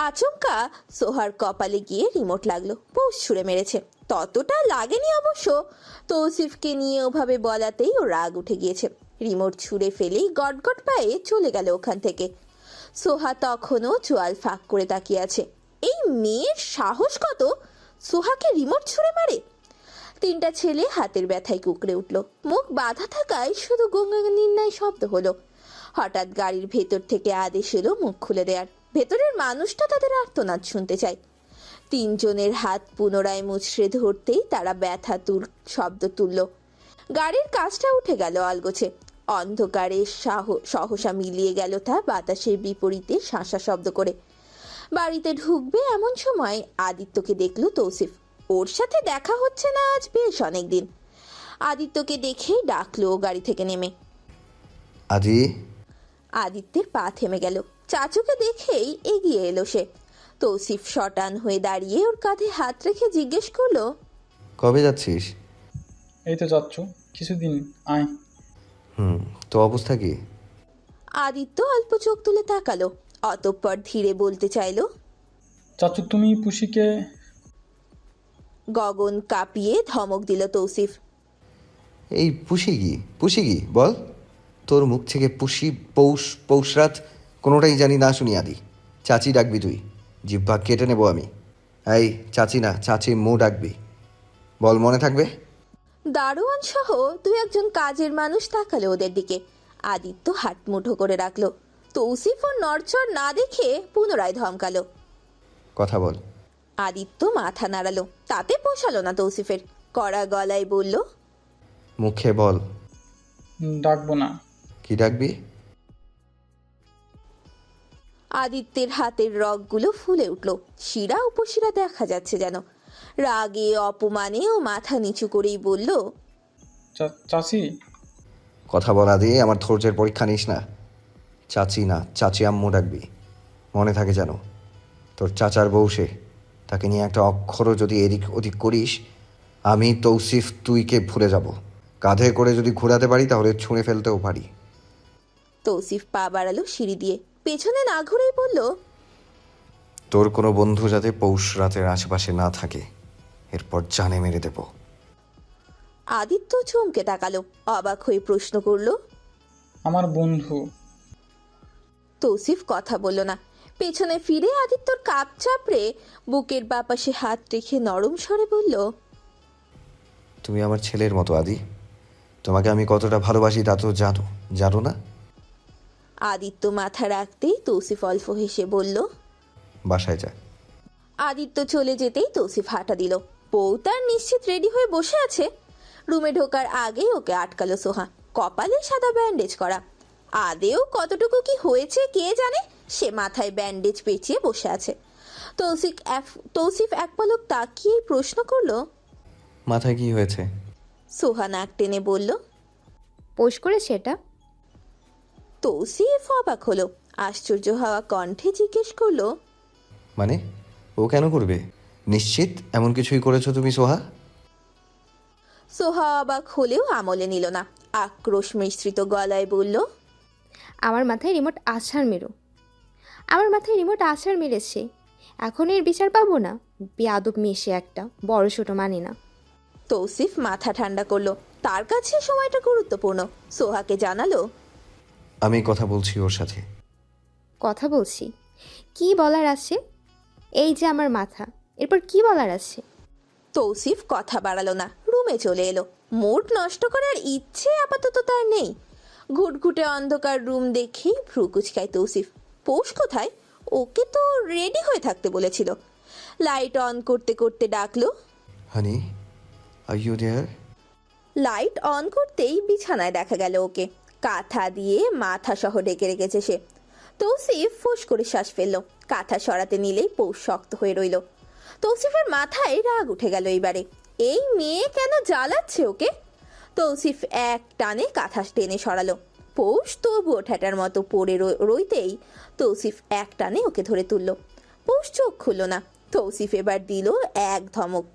আচমকা সোহার কপালে গিয়ে রিমোট লাগলো। পৌঁছ ছুঁড়ে মেরেছে। ততটা লাগেনি অবশ্য। তৌসিফকে নিয়ে ওভাবে বলাতেই ও রাগ উঠে গিয়েছে। রিমোট ছুঁড়ে ফেলেই গটগট পায়ে চলে গেল ওখান থেকে। সোহা তখনও চোয়াল ফাঁক করে তাকিয়ে আছে। এই মেয়ের সাহস কত, সোহাকে রিমোট ছুঁড়ে মারে! তিনটা ছেলে হাতের ব্যথায় কুঁকড়ে উঠল। মুখ বাঁধা থাকায় শুধু গঙ্গা নির্ণয় শব্দ হলো। হঠাৎ গাড়ির ভেতর থেকে আদেশ এলো মুখ খুলে দেয়ার। ভেতরের মানুষটা তাদের আর্তনাদ শুনতে চায়। তিনজনের হাত পুনরায় মুচড়ে ধরতেই তারা ব্যথা শব্দ তুলল। গাড়ির কাজটা উঠে গেল আলগোছে। অন্ধকারে সহসা মিলিয়ে গেল তা বাতাসের বিপরীতে শাঁসা শব্দ করে। বাড়িতে ঢুকবে এমন সময় আদিত্যকে দেখল তৌসিফ। ওর সাথে দেখা হচ্ছে না আজ বেশ অনেকদিন। আদিত্যকে দেখেই ডাকলো গাড়ি থেকে নেমে। আদি। আদিত্যের পা থেমে গেল। চাচুকে দেখেই এগিয়ে এলো সে। তৌসিফ শটান হয়ে দাঁড়িয়ে ওর কাঁধে হাত রেখে জিজ্ঞেস করলো, কবে যাচ্ছিস? এই তো যাচ্ছ, কিছুদিন আয়। তো অবস্থা কি? আদিত্য অল্প চোখ তুলে তাকালো, অতঃপর ধীরে বলতে চাইলো, চাচু তুমি পুষিকে। গগন কাঁপিয়ে ধমক দিল তৌসিফ। এই পুষি কি বল? তোর মুখ থেকে পুষি, পৌষরাত কোনোটাই জানি না শুনি। আদি, চাচি ডাকবি তুই, জিহ্বা কেটে নেব আমি। এই চাচি না, চাচি মু ডাকবি, বল মনে থাকবে? দারোয়ান সহ দু একজন কাজের মানুষ তাকালো ওদের দিকে। আদিত্য হাত মুঠো করে রাখলো। তৌসিফ ওর নড়চড় না দেখে পুনরায় ধমকালো। কথা বল। আদিত্য মাথা নাড়ালো। তাতে পোষালো না তৌসিফের। কড়া গলায় বলল, মুখে বল। ডাকবো না। কি ডাকবি? আদিত্যের হাতের রগগুলো ফুলে উঠল। শিরা উপশিরা দেখা যাচ্ছে যেন। রাগে অপমানে ও মাথা নিচু করেই বলল, চাচি। কথা বলা দিয়ে আমার ধৈর্যের পরীক্ষা নিস না। চাচি না, চাচি আম্মু ডাকবি, মনে থাকে যেন। তোর চাচার বউ সে, তাকে নিয়ে একটা অক্ষরও যদি এদিক ওদিক করিস, আমি তৌসিফ তুইকে ভুলে যাব। কাঁধে করে যদি ঘোরাতে পারি তাহলে ছুঁড়ে ফেলতেও পারি। তৌসিফ পা বাড়ালো সিঁড়ি দিয়ে। পেছনে না ঘুরেই বলল, তোর কোনো বন্ধু যাতে পৌষ রাতের আশেপাশে না থাকে, এরপর জানে মেরে দেব। আদিত্য চমকে তাকালো, অবাক হয়ে প্রশ্ন করলো, আমার বন্ধু? তৌসিফ কথা বলল না। পেছনে ফিরে আদিত্যর কাপ চাপড়ে বুকের বাপাশে হাত রেখে নরম স্বরে বলল, তুমি আমার ছেলের মতো আদি, তোমাকে আমি কতটা ভালোবাসি তা তো জানো না? আদিত্য মাথা রাখতেই তৌসিফ অল্প হেসে বলল, বাসায় যা। আদিত্য চলে যেতেই তৌসিফ হাঁটা দিল। বউ তার নিশ্চিত রেডি হয়ে বসে আছে। রুমে ঢোকার আগেই ওকে আটকালো সোহা। কপালে সাদা ব্যান্ডেজ করা। আদেও কতটুকু কি হয়েছে কে জানে, সে মাথায় ব্যান্ডেজ পেঁচিয়ে বসে আছে। তৌসিফ এক পলক তাকিয়েই প্রশ্ন করলো, মাথায় কি হয়েছে? সোহা নাক টেনে বলল, পোষ করেছে এটা। তৌসিফ অবাক হলো। আশ্চর্য হওয়া কণ্ঠে জিজ্ঞেস করলো, মানে ও কেন করবে? নিশ্চিত এমন কিছুই করেছো তুমি সোহা? সোহা অবাক হলেও আমলে নিল না। আক্রোশ মিশ্রিত গলায় বলল, আমার মাথায় রিমোট আছাড় মেরেছে। এখন এর বিচার পাবো না? বেয়াদব মেশে একটা, বড় ছোট মানে না। তৌসিফ মাথা ঠান্ডা করলো। তার কাছে সময়টা গুরুত্বপূর্ণ। সোহাকে জানালো, আমি কথা বলছি ওর সাথে। কথা বলছি? কি বলার আছে? এই যে আমার মাথা, এরপর কি বলার আছে? তৌসিফ কথা বাড়ালো না, রুমে চলে এলো। মুড নষ্ট করার ইচ্ছে আপাতত তার নেই। ঘুটঘুটে অন্ধকার রুম দেখেই ভ্রু কুচকায় তৌসিফ। পৌষ কোথায়? ওকে তো রেডি হয়ে থাকতে বলেছিল। লাইট অন করতে করতে ডাকলো, honey, are you there? Light on করতেই বিছানায় দেখা গেল ওকে। কাঁথা দিয়ে মাথা সহ ঢেকে রেখেছে সে। তৌসিফ ফুস করে শ্বাস ফেলল। কাঁথা সরাতে নিলেই পৌষ শক্ত হয়ে রইল। তৌসিফের মাথায় রাগ উঠে গেল এইবারে। এই মেয়ে কেন জ্বালাচ্ছে ওকে? তৌসিফ এক টানে কাঁথা টেনে সরালো। পৌষ তবুও ঠেটার মতো পড়ে রইতেই তৌসিফ এক টানে ওকে ধরে তুলল। পৌষ চোখ খুলল না। তৌসিফ এবার দিল এক ধমক।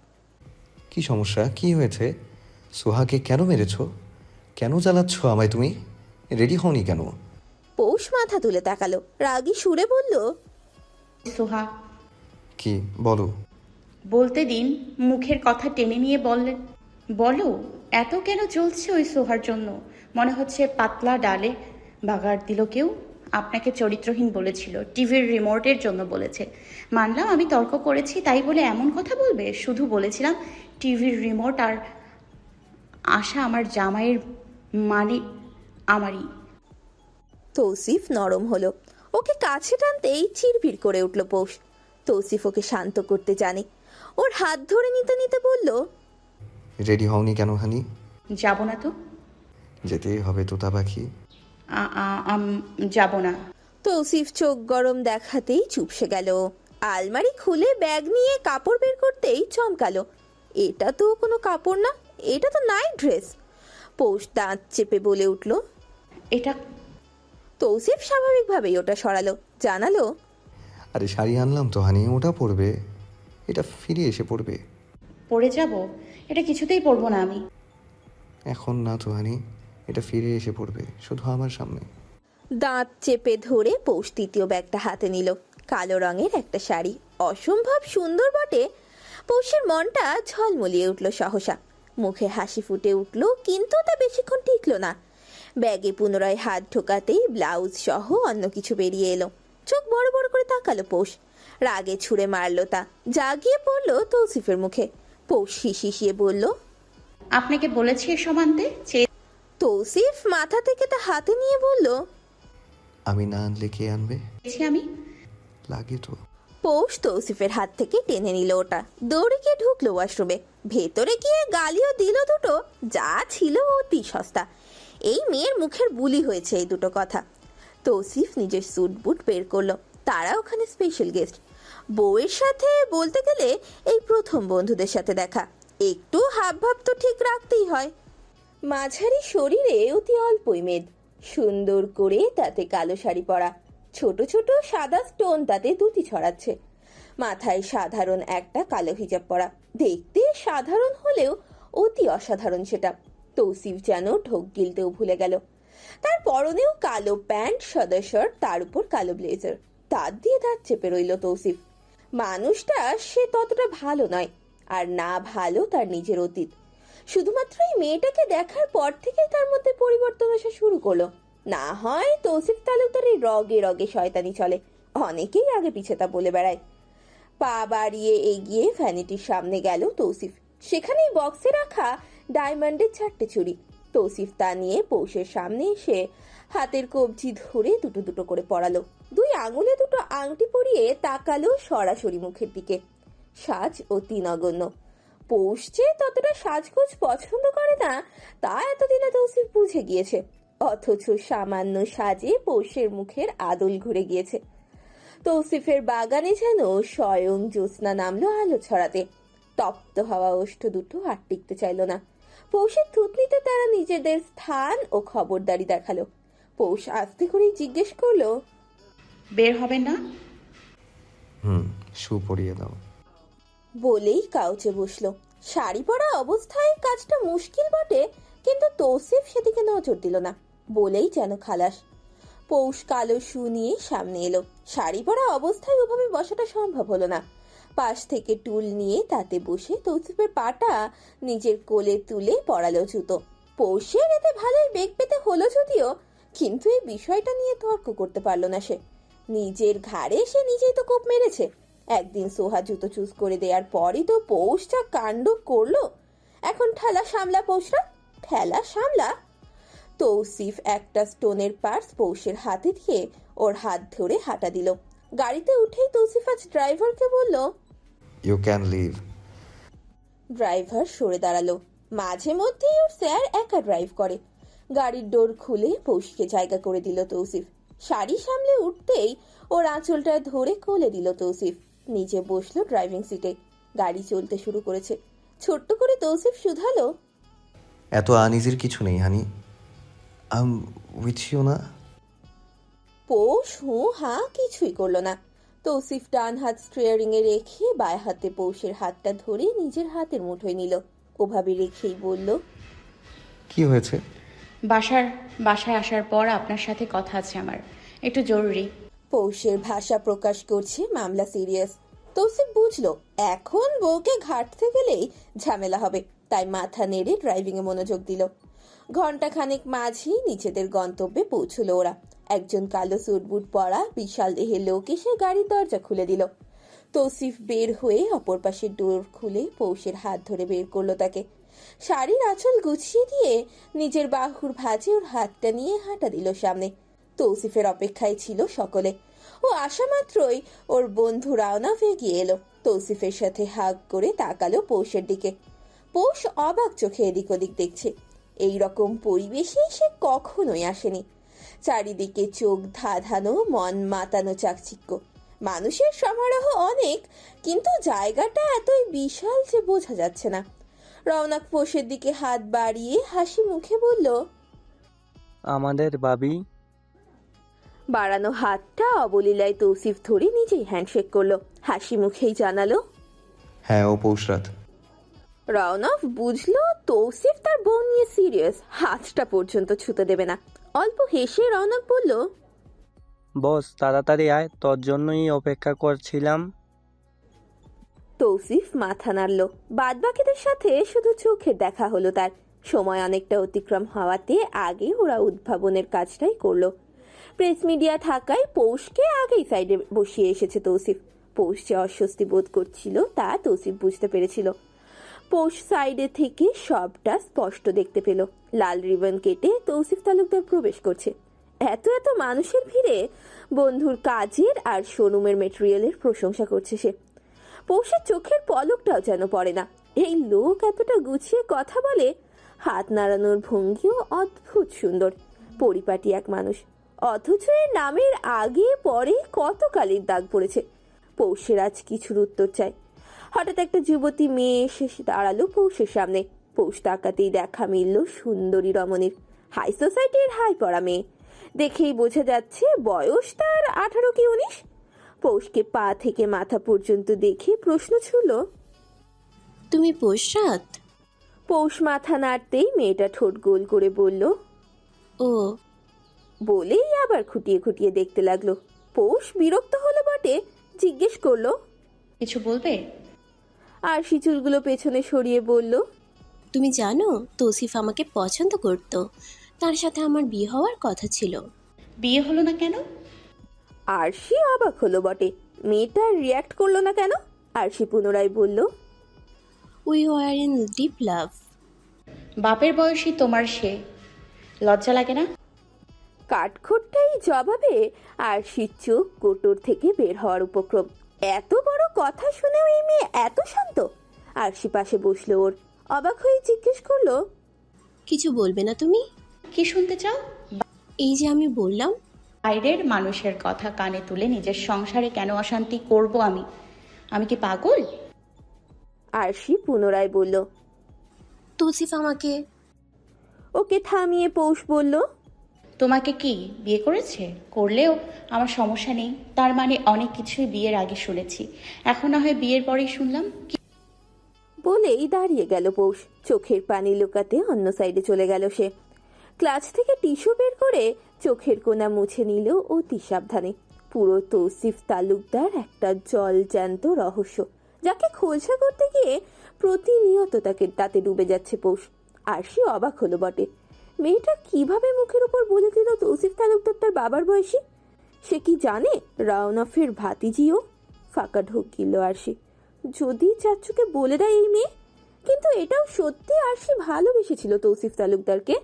কি সমস্যা, কি হয়েছে? সোহাকে কেন মেরেছো? কেন জ্বালাচ্ছ আমায় তুমি? রেডি হওনি কেন? পৌষ মাথা তুলে তাকালো, রাগী সুরে বলল, সোহা, কি বলো? বলতে দিন। মুখের কথা টেনে নিয়ে বললেন। বলো, এত কেন চলছে ওই সোহার জন্য? মনে হচ্ছে পাতলা ডালে বাগার দিল কেউ। আপনাকে চরিত্রহীন বলেছিল, টিভির রিমোটের জন্য বলেছে। মানলাম আমি তর্ক করেছি, তাই বলে এমন কথা বলবে? শুধু বলেছিলাম টিভির রিমোট আর আশা আমার জামাইয়ের, মানে আমারই। তৌসিফ নরম হলো, ওকে কাছে টানতেই চিরবির করে উঠল পৌষ। তৌসিফ ওকে শান্ত করতে জানে। ওর হাত ধরে নিতে নিতে বলল, রেডি হওনি কেন হানি? যাব না তো। যেতেই হবে তোতা পাখি। যাব না। তৌসিফ চোখ গরম দেখাতেই চুপসে গেল। আলমারি খুলে ব্যাগ নিয়ে কাপড় বের করতেই চমকালো, এটা তো কোনো কাপড় না, এটা তো নাইট ড্রেস। পৌষ দাঁত চেপে বলে উঠল। এটা তৌসিফ স্বাভাবিকভাবেই ওটা সরালো, জানালো, আরে শাড়ি আনলাম তো হানি, ওটা পরবে, এটা ফিরে এসে পড়বে। পরে যাব? এটা কিছুতেই পরবো না আমি। এখন না তো হানি, এটা ফিরে এসে পড়বে শুধু আমার সামনে। দাঁত চেপে ধরে পৌষ তৃতীয় ব্যাগটা হাতে নিল। কালো রঙের একটা শাড়ি, অসম্ভব সুন্দর বটে। পৌষের মনটা ঝলমলিয়ে উঠল সহসা, মুখে হাসি ফুটে উঠল, কিন্তু তা বেশিক্ষণ টিকল না। ব্যাগে পুনরায় হাত ঢোকাতেই ব্লাউজ সহ অন্য কিছু বেরিয়ে এলো। চোখ বড় বড় করে তাকালো পৌষ, রাগে ছুঁড়ে মারল তা, জাগিয়ে পড়ল তৌসিফের মুখে। পৌষ হিসিয়ে বলল, আপনাকে বলেছি এসব আনতে? তৌসিফ মাথা থেকে তা হাতে নিয়ে বলল, আমি না আনলে কে আনবে? চেয়েছি আমি। লাগে তো। পৌষ তৌসিফের হাত থেকে টেনে নিল ওটা, দৌড়ে গিয়ে ঢুকলো ওয়াশরুমে। ভেতরে গিয়ে গালিও দিল দুটো, যা ছিল অতি সস্তা। এই মেয়ের মুখের বুলি হয়েছে এই দুটো কথা। তৌসিফ নিজের স্যুট বুট বের করলো, তারা ওখানে স্পেশাল গেস্ট। বউয়ের সাথে বলতে গেলে এই প্রথম বন্ধুদের সাথে দেখা, একটু হাবভাব তো ঠিক রাখতেই হয়। মাঝারি শরীরে অতি অল্পই মেদ, সুন্দর করে তাতে কালো শাড়ি পরা, ছোট ছোট সাদা স্টোন তাতে দুটি ছড়াচ্ছে। মাথায় সাধারণ একটা কালো হিজাব পরা, দেখতে সাধারণ হলেও অতি অসাধারণ সেটা। তৌসিফ যেন ঢোক গিলতেও ভুলে গেল। তার পরনেও কালো প্যান্ট, সাদা শার্ট, তার উপর কালো ব্লেজার। দাঁত দিয়ে দাঁত চেপে রইল তৌসিফ। মানুষটা সে ততটা ভালো নয়, আর না ভালো তার নিজের অতীত। শুধুমাত্র এই মেয়েটাকে দেখার পর থেকেই তার মধ্যে পরিবর্তন আসা শুরু করলো। না হয় তৌসিফ তালুকদারের রগে রগে শয়তানি চলে, অনেকেই আগে পিছে তা বলে বেড়ায়। পা বাড়িয়ে এগিয়ে ভ্যানিটির সামনে গেল তৌসিফ। সেখানেই বক্সে রাখা ডায়মন্ডের 4টে চুড়ি। তৌসিফ তা নিয়ে পৌষের সামনে এসে হাতের কবজি ধরে দুটো দুটো করে পরালো। 2 আঙুলে দুটো আংটি পরিয়ে তাকালো সরাসরি মুখের দিকে। সাজ অতি নগণ্য। পৌষ যে ততটা সাজগোজ পছন্দ করে না তা এতদিনে তৌসিফ বুঝে গিয়েছে, অথচ সামান্য সাজে পৌষের মুখের আদল ঘুরে গিয়েছে। তৌসিফের বাগানে যেন স্বয়ং জ্যোৎস্না নামলো আলো ছড়াতে। তপ্ত হওয়া ওষ্ঠ দুটো আর টিকতে চাইল না। পৌষের থুতনিতে তারা নিজেদের স্থান ও খবরদারি দেখালো। পৌষ আস্তে করেই জিজ্ঞেস করলো, বের হবেন না? শু পরিয়ে দাও। বলেই কাউচে বসলো। শাড়ি পরা অবস্থায় কাজটা মুশকিল বটে, কিন্তু তৌসিফ সেদিকে নজর দিল না, বলেই যেন খালাস। পৌষ কালো শু নিয়ে সামনে এলো। শাড়ি পরা অবস্থায় ওভাবে বসাটা সম্ভব হলো না। পাশ থেকে টুল নিয়ে তাতে বসে তৌসিফের পাটা নিজের কোলে তুলে পরালো জুতো। পৌষের এতে ভালোই বেগ পেতে হলো যদিও, কিন্তু এই বিষয়টা নিয়ে তর্ক করতে পারলো না সে। নিজের ঘাড়ে সে নিজেই তো কোপ মেরেছে। একদিন সোহা জুতো চুজ করে দেওয়ার পরই তো পৌষ যা কাণ্ড করলো। এখন ঠেলা সামলা পৌষরা, ঠেলা সামলা। তৌসিফ একটা স্টোনের পার্স পৌষের হাতে দিয়ে ওর হাত ধরে হাঁটা দিল। গাড়িতে উঠেই তৌসিফ আজ ড্রাইভারকে বলল, ইউ ক্যান লিভ। ড্রাইভার সরে দাঁড়ালো। মাঝে মধ্যেই ওর স্যার একা ড্রাইভ করে। গাড়ির ডোর খুলে পৌষকে জায়গা করে দিল তৌসিফ। শাড়ি সামলে উঠতেই ওর আঁচলটা ধরে কোলে দিল তৌসিফ। নিজে বসলো ড্রাইভিং সিটে। গাড়ি চলতে শুরু করেছে। ছোট্ট করে তৌসিফ শুধালো, এত আনইজির কিছু নেই হানি, আম উইথ ইউ না। পৌষ হু হা কিছুই করলো না। তৌসিফ ডান হাত স্টিয়ারিং এ রেখে বাঁ হাতে পৌষের হাতটা ধরে নিজের হাতের মুঠোয় নিল। ওভাবে রেখেই বলল, কি হয়েছে? বাসায় আসার পর আপনার সাথে কথা আছে আমার, একটু জরুরি। পৌষের ভাষা প্রকাশ করছে মামলা সিরিয়াস। তৌসিফ বুঝলো এখন বউকে ঘাটতে গেলেই ঝামেলা হবে, তাই মাথা নেড়ে ড্রাইভিং এ মনোযোগ দিল। ঘন্টাখানেক মাঝেই নিজেদের গন্তব্যে পৌঁছলো ওরা। একজন কালো স্যুটবুট পরা বিশাল দেহের লোক এসে গাড়ির দরজা খুলে দিল। তৌসিফ বের হয়ে অপর পাশের ডোর খুলে পৌষের হাত ধরে বের করলো তাকে। শাড়ির আঁচল গুছিয়ে দিয়ে নিজের বাহুর ভাঁজে ওর হাতটা নিয়ে হাঁটা দিল সামনে। তৌসিফের অপেক্ষায় ছিল সকলে। ও আসা মাত্রই ওর বন্ধু রাওনাফ এগিয়ে এলো। তৌসিফের সাথে হাগ করে তাকালো পৌষের দিকে। পৌষ অবাক চোখে এদিক ওদিক দেখছে। এই রকম পরিবেশে সে কখনোই আসেনি। চারিদিকে চোখ ধাঁধানো, মন মাতানো চাকচিক্য। মানুষের সমারোহ অনেক, কিন্তু জায়গাটা এতই বিশাল যে বোঝা যাচ্ছে না। রওনাক পৌষের দিকে হাত বাড়িয়ে হাসি মুখে বলল, আমাদের বাবি। বাড়ানো হাতটা অবলীলায় তৌসিফ ধরে নিজেই হ্যান্ডশেক করলো। হাসি মুখেই জানালো, হ্যাঁ ও পৌষরাত। রওনক বুঝলো তৌসিফ তার বোন নিয়ে সিরিয়াস, হাতটা পর্যন্ত ছুতে দেবে না। অল্প হেসে রওনক বলল, বস তাড়াতাড়ি আয়, তোর জন্যই অপেক্ষা করছিলাম। তৌসিফ মাথা নাড়ল। বাদ বাকিদের সাথে শুধু চোখের দেখা হলো তার। সময় অনেকটা অতিক্রম হওয়াতে আগে ওরা উদ্ভাবনের কাজটাই করলো। প্রেস মিডিয়া থাকায় পৌষকে আগেই সাইডে বসিয়ে এসেছে তৌসিফ। পৌষ যে অস্বস্তি বোধ করছিল তা তৌসিফ বুঝতে পেরেছিল। পৌষ সাইডে থেকে সবটা স্পষ্ট দেখতে পেল। লাল রিবন কেটে তৌসিফ তালুকদার প্রবেশ করছে। এত এত মানুষের ভিড়ে বন্ধুর কাজের আর শোরুমের মেটেরিয়ালের প্রশংসা করছে সে। পৌষের চোখের পলকটাও যেন পড়ে না। এই লোক এতটা গুছিয়ে কথা বলে, হাত নাড়ানোর ভঙ্গিও অদ্ভুত সুন্দর। পরিপাটি এক মানুষ, অথচ এর নামের আগে পরে কত কালির দাগ পড়েছে। পৌষের আজ কিছুর উত্তর চাই। হঠাৎ একটা যুবতী মেয়ে এসে দাঁড়ালো পৌষের সামনে। পৌষ তাকাতেই দেখা মিলল সুন্দরী রমণীর। হাই সোসাইটির হাই পড়া মেয়ে, দেখেই বোঝা যাচ্ছে বয়স তার 18 কি 19। পৌষকে পা থেকে মাথা পর্যন্ত দেখে প্রশ্ন ছুড়ল, তুমি পৌষরাত? পৌষ মাথা নাড়তেই মেয়েটা ঠোঁট গোল করে বলল, ও। বলেই আবার খুঁটিয়ে খুঁটিয়ে দেখতে লাগলো। পৌষ বিরক্ত হলো বটে, জিজ্ঞেস করলো, কিছু বলবে? আর চুলগুলো পেছনে সরিয়ে বলল, তুমি জানো তৌসিফ আমাকে পছন্দ করত, তার সাথে আমার বিয়ে হওয়ার কথা ছিল। বিয়ে হলো না কেন? আরশি অবাক হলো বটে, মেয়েটা রিয়াক্ট করলো না কেন। আরশি পুনরায় বলল, উই ওয়ার ইন ডিপ লাভ। বাপের বয়সী তোমার সে, লজ্জা লাগে না? কাঠখোট্টাই জবাবে আরশির চোখ কোটর থেকে বের হওয়ার উপক্রম। এত বড় কথা শুনেও এই মেয়ে এত শান্ত। আরশি পাশে বসলো ওর। অবাক হয়ে জিজ্ঞেস করলো, কিছু বলবে না তুমি? কি শুনতে চাও? এই যে আমি বললাম। বাইরের মানুষের কথা কানে তুলে নিজের সংসারে কেন অশান্তি করব আমি? আমি কি পাগল? আরশি পুনরায় বলল। তৌসিফ আমাকে। ওকে থামিয়ে পৌষ বলল, তোমাকে কি বিয়ে করেছে? করলেও আমার সমস্যা নেই। তার মানে অনেক কিছুই বিয়ের আগে শুনেছি, এখন না হয় বিয়ের পরেই শুনলাম। বলেই দাঁড়িয়ে গেল পৌষ। চোখের পানি লুকাতে অন্য সাইডে চলে গেল সে। ক্লাচ থেকে টিস্যু বের করে চোখের কোনা মুছে নিল অতি সাবধানে। পুরো তৌসিফ তালুকদার একটা জল জ্যান্ত রহস্য, যাকে খোঁজা করতে গিয়ে প্রতিনিয়ত তাতে ডুবে যাচ্ছে পৌষ। আরশি অবাক হলো বটে, মেয়েটা কিভাবে মুখের উপর বলে দিল তৌসিফ তালুকদার তার বাবার বয়সী। সে কি জানে রাওনাফের ভাতিজিও? ফাঁকা ঢোক গিল আরশি। যদি চাচুকে বলে দেয় এই মেয়ে। কিন্তু এটাও সত্যি, আরশি ভালোবেসেছিল তৌসিফ তালুকদারকে।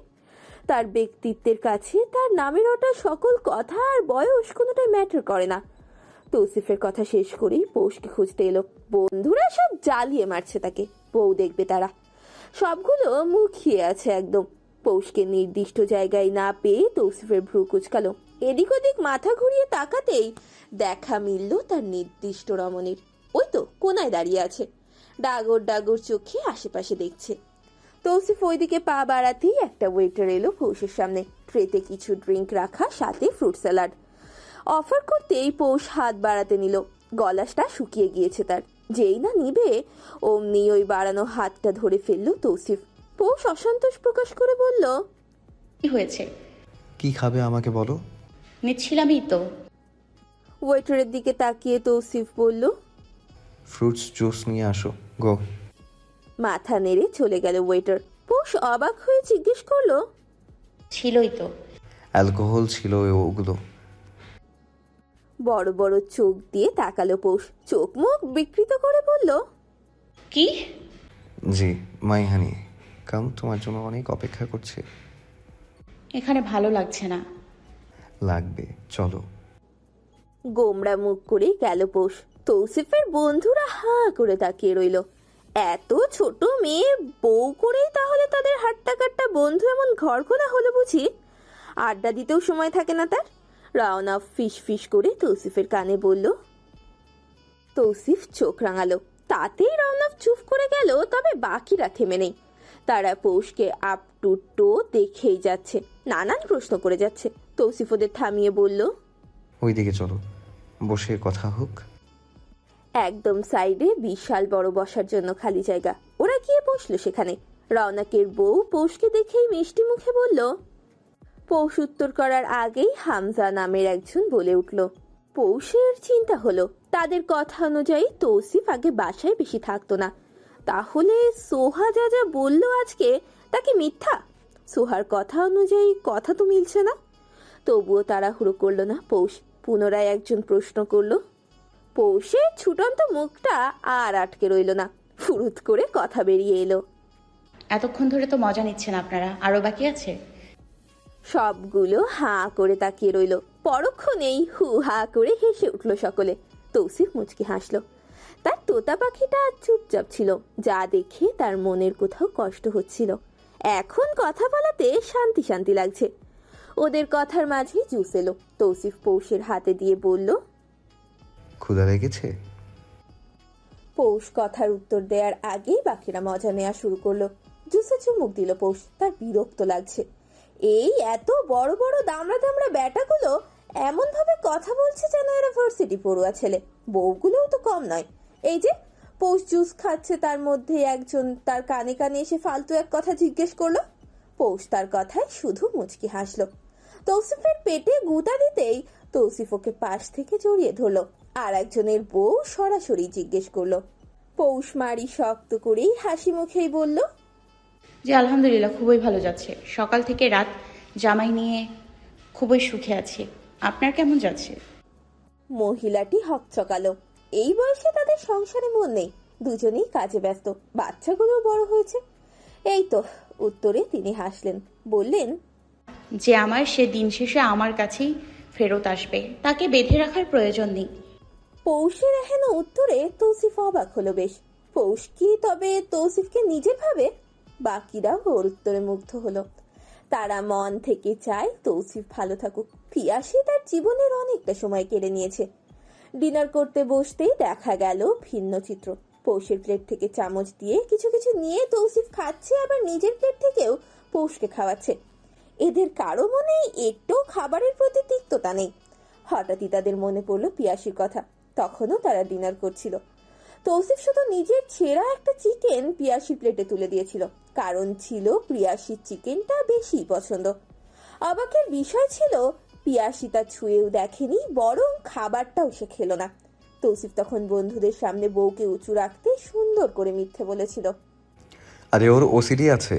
তার ব্যক্তিত্বের কাছে তার নামের ওটা সকল কথা আর বয়স কোনোটাই ম্যাটার করে না। তৌসিফের কথা শেষ করেই পৌষকে খুঁজতে এলো। বন্ধুরা সব জ্বালিয়ে মারছে তাকে, বউ দেখবে তারা। সবগুলো মুখিয়ে আছে একদম। পৌষকে নির্দিষ্ট জায়গায় না পেয়ে তৌসিফের ভ্রু কুচকালো। এদিক ওদিক মাথা ঘুরিয়ে তাকাতেই দেখা মিলল তার নির্দিষ্ট রমণীর। ওই তো কোনায় দাঁড়িয়ে আছে, ডাগর ডাগর চোখে আশেপাশে দেখছে। তৌসিফ ওইদিকে পা বাড়াতেই একটা ওয়েটার এলো পৌষের সামনে। ট্রেতে কিছু ড্রিঙ্ক রাখা, সাথে ফ্রুট স্যালাড। অফার করতেই পৌষ হাত বাড়াতে নিল। গলাটা শুকিয়ে গিয়েছে তার। যেই না নিবে অমনি ওই বাড়ানো হাতটা ধরে ফেললো তৌসিফ। পৌষ অসন্তোষ প্রকাশ করে বলল, কি হয়েছে? কি খাবে আমাকে বলো। নিচ্ছিলামই তো। ওয়েটারের দিকে তাকিয়ে তৌসিফ বলল, ফ্রুটস জুস নিয়ে আসো, গো। মাথা নেড়ে চলে গেল ওয়েটার। পৌষ অবাক হয়ে জিজ্ঞেস করলো, ছিলই তো। অ্যালকোহল ছিল ওগুলো। বড় বড় চোখ দিয়ে তাকালো পৌষ, চোখ মুখ বিকৃত করে বলল, কি? জি মাইহানি, কাম তোমার জন্য অনেক অপেক্ষা করছে। এখানে ভালো লাগছে না। লাগবে, চলো। গোমড়া মুখ করে গেল পৌষ। তৌসিফের বন্ধুরা হাঁ করে তাকিয়ে রইল। এত ছোট মেয়ে বউ করেই তাহলে তাদের হাট্টা কাট্টা বন্ধু এমন ঘরকোনা হলো বুঝি? আড্ডা দিতেও সময় থাকে না তার। রাওনা ফিস ফিস করে তৌসিফের কানে বলল। তৌসিফ চোখ রাঙালো, তাতেই রাওনা চুপ করে গেল। তবে বাকিরা থেমে নেই। তারা পৌষকে আপ টু টো দেখেই যাচ্ছে, নানান প্রশ্ন করে যাচ্ছে। তৌসিফ ওদের থামিয়ে বলল, ওইদিকে চলো, বসে কথা হোক। একদম সাইডে বিশাল বড় বসার জন্য খালি জায়গা। ওরা গিয়ে বসলো সেখানে। রওনাকের বউ পৌষকে দেখেই মিষ্টি মুখে বলল। পৌষ উত্তর করার আগেই হামজা নামের একজন বলে উঠল। পৌষের চিন্তা হলো, তাদের কথা অনুযায়ী তৌসিফ আগে বাসায় বেশি থাকতো না। তাহলে সোহা যা যা বললো আজকে তাকে মিথ্যা? সোহার কথা অনুযায়ী কথা তো মিলছে না। তবুও তাড়াহুড়ো করলো না পৌষ। পুনরায় একজন প্রশ্ন করলো। পৌষের ছুটন্ত মুখটা আর আটকে রইল না, ফুরুত করে কথা বেরিয়ে এলো। এতক্ষণ ধরে তো মজা নিচ্ছেন আপনারা, আরো বাকি আছে? সবগুলো হাঁ করে তাকিয়ে রইল। পরক্ষণেই হু হা করে হেসে উঠল সকলে। তৌসিফ মুচকি হাসলো। তার তোতা পাখিটা চুপচাপ ছিল, যা দেখে তার মনের কোথাও কষ্ট হচ্ছিল। এখন কথা বলাতে শান্তি শান্তি লাগছে। ওদের কথার মাঝেই জুস এলো। তৌসিফ পৌষের হাতে দিয়ে বলল, ক্ষুধা লেগেছে? পৌষ কথার উত্তর দেওয়ার আগেই বাকিরা মজা নেওয়া শুরু করলো। জুসে চুমুক দিল পৌষ। তার বিরক্ত লাগছে। এই এত বড় বড় দামড়া দামড়া ব্যাটাগুলো এমন ভাবে কথা বলছে যেন এরা ভার্সিটি পড়ুয়া ছেলে। বউগুলোও তো কম নয়। এই যে পৌষ জুস খাচ্ছে, তার মধ্যে একজন তার কানে কানে এসে ফালতু এক কথা জিজ্ঞেস করলো। পৌষ তার কথায় শুধু মুচকি হাসলো। তৌসিফের পেটে গুঁতা দিতেই তৌসিফ ওকে পাশ থেকে জড়িয়ে ধরলো। আর একজনের বউ সরাসরি জিজ্ঞেস করলো। পৌষ মারি শক্ত করেই হাসি মুখেই বলল, জি আলহামদুলিল্লাহ, খুবই ভালো যাচ্ছে। সকাল থেকে রাত জামাই নিয়ে খুবই সুখে আছি। আপনার কেমন যাচ্ছে? মহিলাটি হকচকালো। এই বয়সে তাদের সংসারে মন নেই, দুজনেই কাজে ব্যস্ত। বাচ্চাগুলো বড় হয়েছে। এই তো, উত্তরে তিনি হাসলেন, বললেন, যে আমার সে দিন শেষে আমার কাছেই ফেরত আসবে, তাকে বেঁধে রাখার প্রয়োজন নেই। পৌষের এহেন উত্তরে তৌসিফ অবাক হলো বেশ। পৌষ কি তবে তৌসিফকে নিজের ভাবে? বাকিরাও ওর উত্তরে মুগ্ধ হলো। তারা মন থেকে চায় তৌসিফ ভালো থাকুক। পিয়াসী তার জীবনের অনেকটা সময় কেড়ে নিয়েছে। ডিনার করতে বসতেই দেখা গেল ভিন্ন চিত্র। পৌষের প্লেট থেকে চামচ দিয়ে কিছু কিছু নিয়ে তৌসিফ খাচ্ছে, আবার নিজের প্লেট থেকেও পৌষকে খাওয়াচ্ছে। এদের কারো মনে একটু খাবারের প্রতি তিক্ততা নেই। হঠাৎই তাদের মনে পড়লো পিয়াসীর কথা। তখনও তারা ডিনার করছিল। তৌসিফ শুধু নিজের ছেঁড়া একটা চিকেন পিয়াসীর প্লেটে তুলে দিয়েছিল, কারণ ছিল পিয়াসীর চিকেনটা বেশি পছন্দ। অবাকের বিষয় ছিল পিয়াসী তা ছুঁয়েও দেখেনি, বরং খাবারটাও সে খেলো না। তৌসিফ তখন বন্ধুদের সামনে বউকে উঁচু রাখতে সুন্দর করে মিথ্যে বলেছিল। আরে ওর ওসিডি আছে।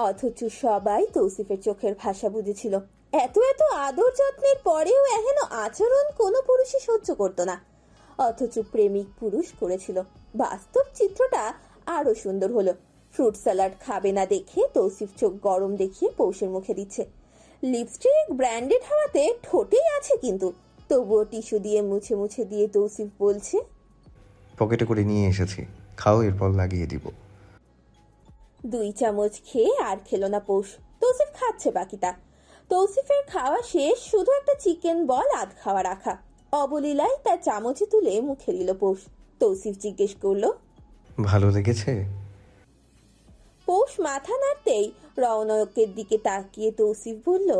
অথচ সবাই তৌসিফের চোখের ভাষা বুঝেছিল। এত এত আদর যত্নের পরেও এহেন আচরণ কোনো পুরুষই সহ্য করত না। অথচ প্রেমিক পুরুষ করেছিল। বাস্তব চিত্রটা আরো সুন্দর হলো। ফ্রুট স্যালাড খাবে না দেখে তৌসিফ চোখ গরম দেখিয়ে পৌষের মুখে দিচ্ছে। লিপস্টিক ব্র্যান্ডেড হওয়াতে ঠোঁটেই আছে, কিন্তু তবুও টিস্যু দিয়ে মুছে মুছে দিয়ে তৌসিফ বলছে, পকেটে করে নিয়ে এসেছি, খাও, এরপর লাগিয়ে দিব। 2 চামচ খেয়ে আর খেলো না পৌষ। তৌসিফ খাচ্ছে বাকিটা। তৌসিফের খাওয়া শেষ, শুধু একটা চিকেন বল আধ খাওয়া রাখা। অবলীলায় তার চামচে তুলে মুখে দিল পৌষ। তৌসিফ জিজ্ঞেস করলো, ভালো লেগেছে? পৌষ মাথা নাড়তেই রওনকের দিকে তাকিয়ে তৌসিফ বলল,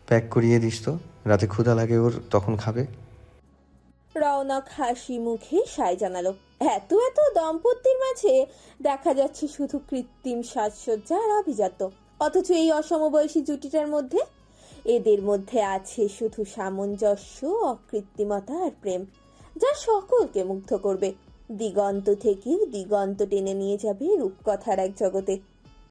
প্যাক করিয়ে দিস তো, রাতে ক্ষুধা লাগে ওর, তখন খাবে। রওনক হাসি মুখে সায় জানালো। এত এত দম্পতির মাঝে দেখা যাচ্ছে শুধু কৃত্রিম সাজসজ্জা আর আভিজাত্য। অথচ এই অসমবয়সী জুটিটার মধ্যে এদের মধ্যে আছে শুধু সামঞ্জস্য, অকৃত্রিমতা আর প্রেম, যা সকলকে মুগ্ধ করবে, দিগন্ত থেকেও দিগন্ত টেনে নিয়ে যাবে রূপকথার এক জগতে।